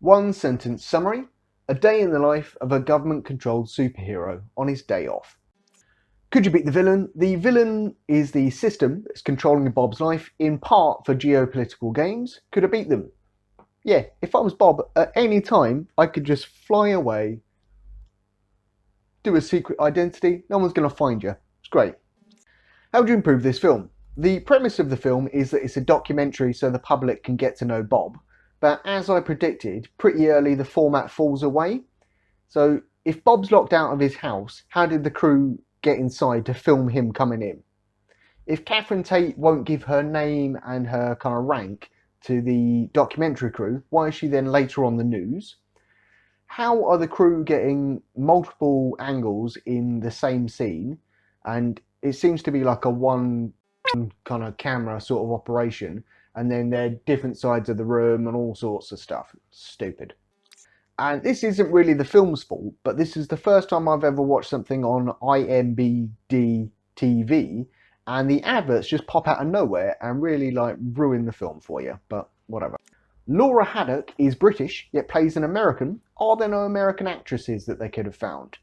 One sentence summary: a day in the life of a government-controlled superhero on his day off. Could you beat the villain? The villain is the system that's controlling Bob's life, in part for geopolitical gains. Could I beat them? Yeah, if I was Bob, at any time, I could just fly away, do a secret identity, no one's going to find you. It's great. How do you improve this film? The premise of the film is that it's a documentary so the public can get to know Bob. But as I predicted, pretty early the format falls away. So if Bob's locked out of his house, how did the crew get inside to film him coming in? If Catherine Tate won't give her name and her kind of rank to the documentary crew, why is she then later on the news? How are the crew getting multiple angles in the same scene? And it seems to be like a one kind of camera sort of operation, and then they're different sides of the room and all sorts of stuff. Stupid. And this isn't really the film's fault, but this is the first time I've ever watched something on IMBD TV, and the adverts just pop out of nowhere and really like ruin the film for you, but whatever. Laura Haddock is British, yet plays an American. Are there no American actresses that they could have found?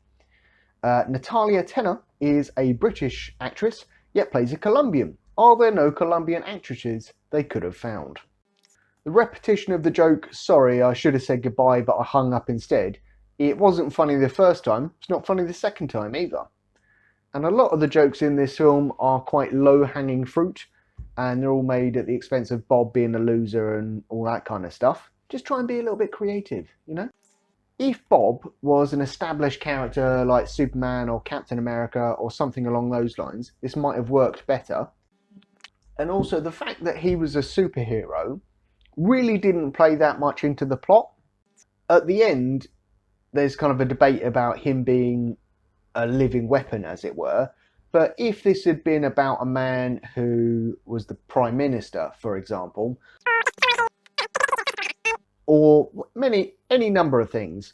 Natalia Tena is a British actress, yet plays a Colombian. Are there no Colombian actresses they could have found? The repetition of the joke, sorry, I should have said goodbye, but I hung up instead. It wasn't funny the first time, it's not funny the second time either. And a lot of the jokes in this film are quite low-hanging fruit, and they're all made at the expense of Bob being a loser and all that kind of stuff. Just try and be a little bit creative, you know? If Bob was an established character like Superman or Captain America or something along those lines, this might have worked better. And also the fact that he was a superhero really didn't play that much into the plot. At the end, there's kind of a debate about him being a living weapon, as it were. But if this had been about a man who was the Prime Minister, for example, or any number of things,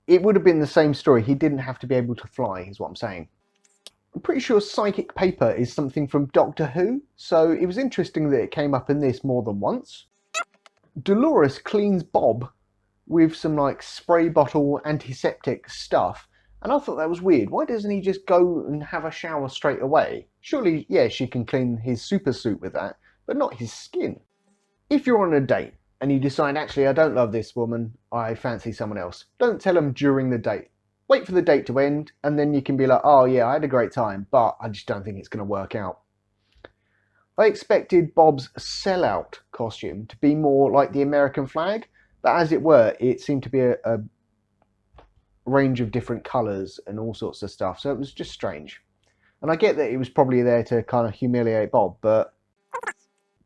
it would have been the same story. He didn't have to be able to fly, is what I'm saying. I'm pretty sure psychic paper is something from Doctor Who, so it was interesting that it came up in this more than once. Dolores cleans Bob with some like spray bottle antiseptic stuff, and I thought that was weird. Why doesn't he just go and have a shower straight away? Surely, yeah, she can clean his super suit with that, but not his skin. If you're on a date and you decide, actually, I don't love this woman, I fancy someone else, don't tell them during the date. Wait for the date to end, and then you can be like, oh yeah, I had a great time, but I just don't think it's going to work out. I expected Bob's sellout costume to be more like the American flag, but as it were, it seemed to be a range of different colours and all sorts of stuff, so it was just strange. And I get that it was probably there to kind of humiliate Bob, but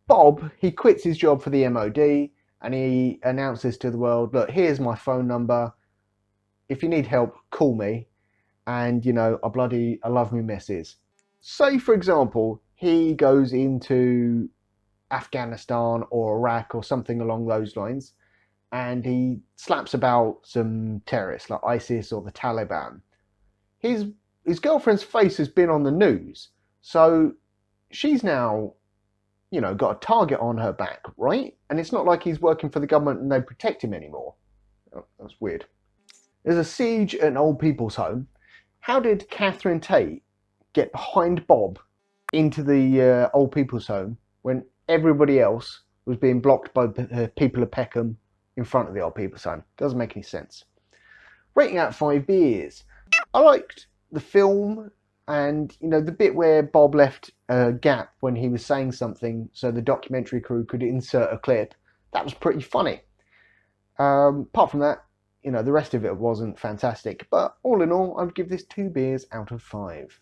Bob, he quits his job for the MOD, and he announces to the world, look, here's my phone number. If you need help, call me. And, you know, I love me missus. Say, for example, he goes into Afghanistan or Iraq or something along those lines, and he slaps about some terrorists like ISIS or the Taliban. His girlfriend's face has been on the news, so she's now, you know, got a target on her back, right? And it's not like he's working for the government and they protect him anymore. Oh, that's weird. There's a siege at an old people's home. How did Catherine Tate get behind Bob into the old people's home when everybody else was being blocked by the people of Peckham in front of the old people's home? Doesn't make any sense. Rating out 5 beers. I liked the film, and you know, the bit where Bob left a gap when he was saying something so the documentary crew could insert a clip, that was pretty funny. Apart from that, you know, the rest of it wasn't fantastic, but all in all, I would give this 2 beers out of 5.